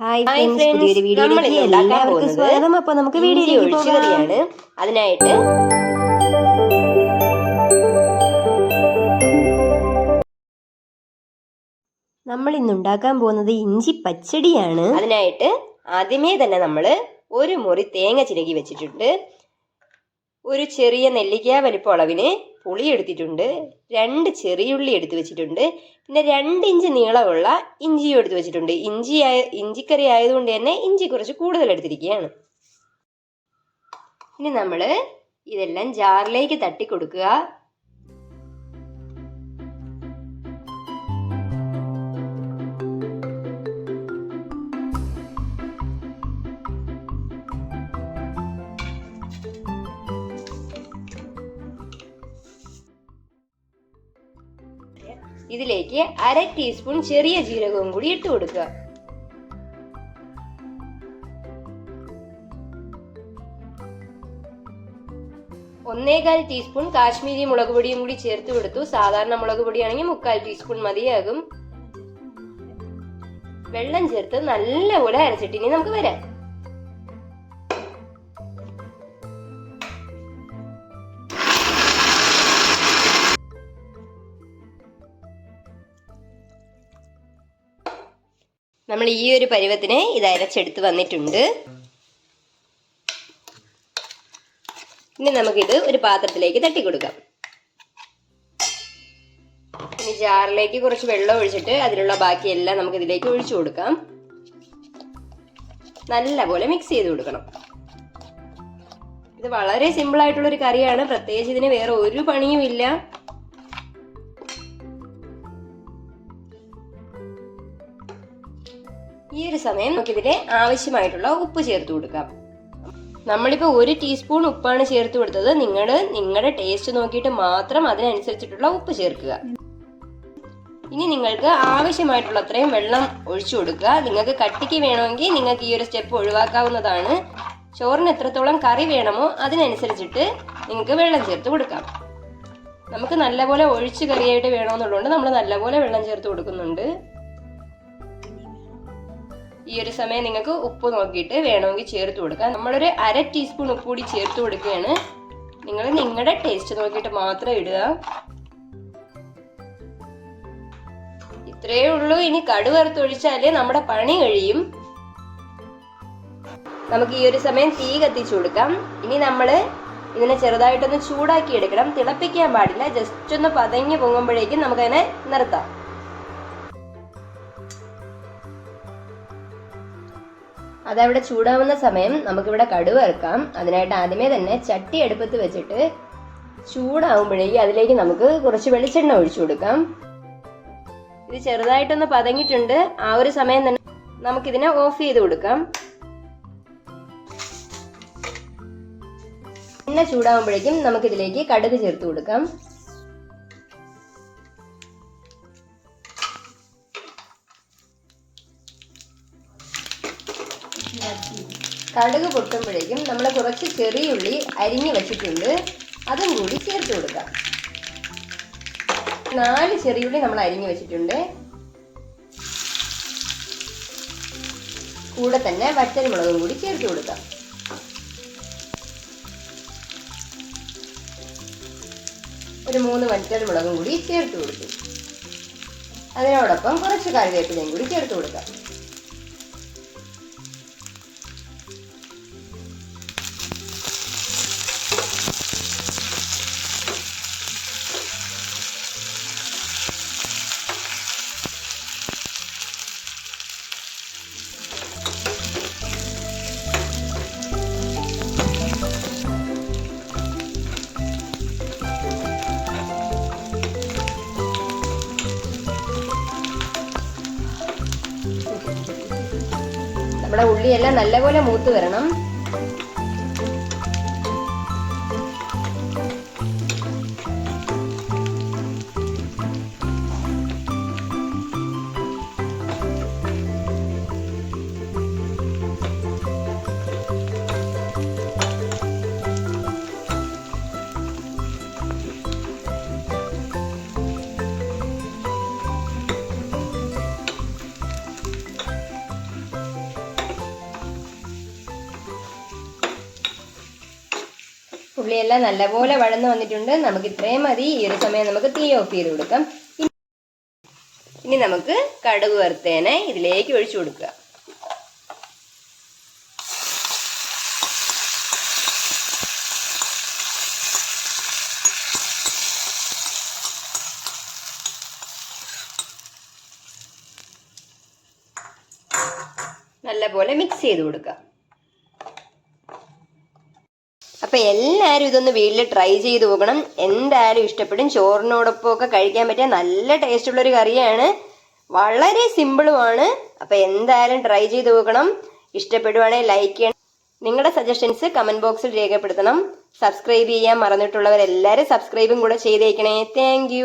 Hi hi friends, friends, പുതിയൊരു നമ്മൾ വീഡിയോയിലേക്ക് ഇന്ന് ഉണ്ടാക്കാൻ എല്ലാവർക്കും പോകുന്നത് സ്വാഗതം. അപ്പോൾ നമുക്ക് ഇഞ്ചി വീഡിയോയിലേക്ക് പോകാം. ഒഴിച്ചുകറിയാണ്. അതിനായിട്ട് നമ്മൾ ഇന്ന് ഉണ്ടാക്കാൻ പോകുന്നത് ഇഞ്ചി പച്ചടിയാണ്. അതിനായിട്ട് ആദ്യമേ തന്നെ നമ്മൾ ഒരു മുറി തേങ്ങ ചിരകി വെച്ചിട്ടുണ്ട്. ഒരു ചെറിയ നെല്ലിക്ക വലിപ്പം അളവിന് പുളി എടുത്തിട്ടുണ്ട്. 2 ചെറിയുള്ളി എടുത്ത് വെച്ചിട്ടുണ്ട്. പിന്നെ 2 ഇഞ്ച് നീളമുള്ള ഇഞ്ചിയും എടുത്ത് വെച്ചിട്ടുണ്ട്. ഇഞ്ചിക്കറി ആയതുകൊണ്ട് തന്നെ ഇഞ്ചി കുറച്ച് കൂടുതൽ എടുത്തിരിക്കുകയാണ്. ഇനി നമ്മൾ ഇതെല്ലാം ജാറിലേക്ക് തട്ടി കൊടുക്കുക. ഇതിലേക്ക് 1/2 ടീസ്പൂൺ ചെറിയ ജീരകവും കൂടി ഇട്ട് കൊടുക്കുക. ഒന്നേകാൽ ടീസ്പൂൺ കാശ്മീരി മുളക് പൊടിയും കൂടി ചേർത്ത് കൊടുത്തു. സാധാരണ മുളക് പൊടിയാണെങ്കിൽ 3/4 ടീസ്പൂൺ മതിയാകും. വെള്ളം ചേർത്ത് നല്ലപോലെ അരച്ചിട്ട് ഇനി നമുക്ക് വരാം. നമ്മൾ ഈ ഒരു പരുവത്തിന് ഇത് അരച്ചെടുത്ത് വന്നിട്ടുണ്ട്. ഇനി നമുക്കിത് ഒരു പാത്രത്തിലേക്ക് തട്ടി കൊടുക്കാം. ഇനി ജാറിലേക്ക് കുറച്ച് വെള്ളം ഒഴിച്ചിട്ട് അതിലുള്ള ബാക്കിയെല്ലാം നമുക്ക് ഇതിലേക്ക് ഒഴിച്ചു കൊടുക്കാം. നല്ലപോലെ മിക്സ് ചെയ്ത് കൊടുക്കണം. ഇത് വളരെ സിമ്പിൾ ആയിട്ടുള്ളൊരു കറിയാണ്. പ്രത്യേകിച്ച് ഇതിന് വേറെ ഒരു പണിയും ഇല്ല. ഈ ഒരു സമയം നമുക്കിതിന് ആവശ്യമായിട്ടുള്ള ഉപ്പ് ചേർത്ത് കൊടുക്കാം. നമ്മളിപ്പോൾ 1 ടീസ്പൂൺ ഉപ്പാണ് ചേർത്ത് കൊടുത്തത്. നിങ്ങളുടെ ടേസ്റ്റ് നോക്കിയിട്ട് മാത്രം അതിനനുസരിച്ചിട്ടുള്ള ഉപ്പ് ചേർക്കുക. ഇനി നിങ്ങൾക്ക് ആവശ്യമായിട്ടുള്ള അത്രയും വെള്ളം ഒഴിച്ചു കൊടുക്കുക. നിങ്ങൾക്ക് കട്ടിക്ക് വേണമെങ്കിൽ നിങ്ങൾക്ക് ഈ ഒരു സ്റ്റെപ്പ് ഒഴിവാക്കാവുന്നതാണ്. ചോറിന് എത്രത്തോളം കറി വേണമോ അതിനനുസരിച്ചിട്ട് നിങ്ങൾക്ക് വെള്ളം ചേർത്ത് കൊടുക്കാം. നമുക്ക് നല്ലപോലെ ഒഴിച്ച് കറിയായിട്ട് വേണമെന്നുള്ളതുകൊണ്ട് നമ്മൾ നല്ലപോലെ വെള്ളം ചേർത്ത് കൊടുക്കുന്നുണ്ട്. ഈ ഒരു സമയം നിങ്ങൾക്ക് ഉപ്പ് നോക്കിയിട്ട് വേണമെങ്കിൽ ചേർത്ത് കൊടുക്കാം. നമ്മളൊരു 1/2 ടീസ്പൂൺ ഉപ്പ് കൂടി ചേർത്ത് കൊടുക്കുകയാണ്. നിങ്ങൾ നിങ്ങളുടെ ടേസ്റ്റ് നോക്കിയിട്ട് മാത്രം ഇടുക. ഇത്രയേ ഉള്ളൂ. ഇനി കടുക് വറുത്തൊഴിച്ചാലേ നമ്മുടെ പണി കഴിയും. നമുക്ക് ഈ ഒരു സമയം തീ കത്തിച്ചു കൊടുക്കാം. ഇനി നമ്മൾ ഇതിനെ ചെറുതായിട്ടൊന്ന് ചൂടാക്കി എടുക്കണം. തിളപ്പിക്കാൻ പാടില്ല. ജസ്റ്റ് ഒന്ന് പതഞ്ഞു പൊങ്ങുമ്പോഴേക്കും നമുക്കതിനെ നിർത്താം. അതവിടെ ചൂടാവുന്ന സമയം നമുക്കിവിടെ കടുക് വറുക്കാം. അതിനായിട്ട് ആദ്യമേ തന്നെ ചട്ടി അടുപ്പത്ത് വെച്ചിട്ട് ചൂടാവുമ്പോഴേക്കും അതിലേക്ക് നമുക്ക് കുറച്ച് വെളിച്ചെണ്ണ ഒഴിച്ചു കൊടുക്കാം. ഇത് ചെറുതായിട്ടൊന്ന് പതങ്ങിയിട്ടുണ്ട്. ആ ഒരു സമയം തന്നെ നമുക്കിതിനെ ഓഫ് ചെയ്ത് കൊടുക്കാം. എണ്ണ ചൂടാവുമ്പോഴേക്കും നമുക്കിതിലേക്ക് കടുക് ചേർത്ത് കൊടുക്കാം. കടുക് പൊട്ടുമ്പോഴേക്കും നമ്മൾ കുറച്ച് ചെറിയുള്ളി അരിഞ്ഞു വെച്ചിട്ടുണ്ട്. അതും കൂടി ചേർത്ത് കൊടുക്കാം. 4 ചെറിയുള്ളി നമ്മൾ അരിഞ്ഞു വെച്ചിട്ടുണ്ട്. കൂടെ തന്നെ വറ്റൽമുളകും കൂടി ചേർത്ത് കൊടുക്കാം. ഒരു 3 വറ്റൽമുളകും കൂടി ചേർത്ത് കൊടുത്തു. അതിനോടൊപ്പം കുറച്ച് കറിവേപ്പിലയും കൂടി ചേർത്ത് കൊടുക്കാം. നമ്മുടെ ഉള്ളിയെല്ലാം നല്ലപോലെ മൂത്ത് വരണം. ഉള്ളിയെല്ലാം നല്ലപോലെ വഴന്ന് വന്നിട്ടുണ്ട്. നമുക്ക് ഇത്രയും മതി. ഈ ഒരു സമയം നമുക്ക് തീ ഓഫ് ചെയ്ത് കൊടുക്കാം. ഇനി നമുക്ക് കടുക് വറുത്തേനെ ഇതിലേക്ക് ഒഴിച്ചു കൊടുക്കുക. നല്ലപോലെ മിക്സ് ചെയ്ത് കൊടുക്കുക. അപ്പൊ എല്ലാവരും ഇതൊന്ന് വീട്ടിൽ ട്രൈ ചെയ്ത് നോക്കണം. എന്തായാലും ഇഷ്ടപ്പെടും. ചോറിനോടൊപ്പം ഒക്കെ കഴിക്കാൻ പറ്റിയ നല്ല ടേസ്റ്റ് ഉള്ളൊരു കറിയാണ്. വളരെ സിമ്പിളുമാണ്. അപ്പൊ എന്തായാലും ട്രൈ ചെയ്ത് നോക്കണം. ഇഷ്ടപ്പെടുവാണെങ്കിൽ ലൈക്ക് ചെയ്യണം. നിങ്ങളുടെ സജഷൻസ് കമന്റ് ബോക്സിൽ രേഖപ്പെടുത്തണം. സബ്സ്ക്രൈബ് ചെയ്യാൻ മറന്നിട്ടുള്ളവരെല്ലാവരും സബ്സ്ക്രൈബും കൂടെ ചെയ്തേക്കണേ. താങ്ക്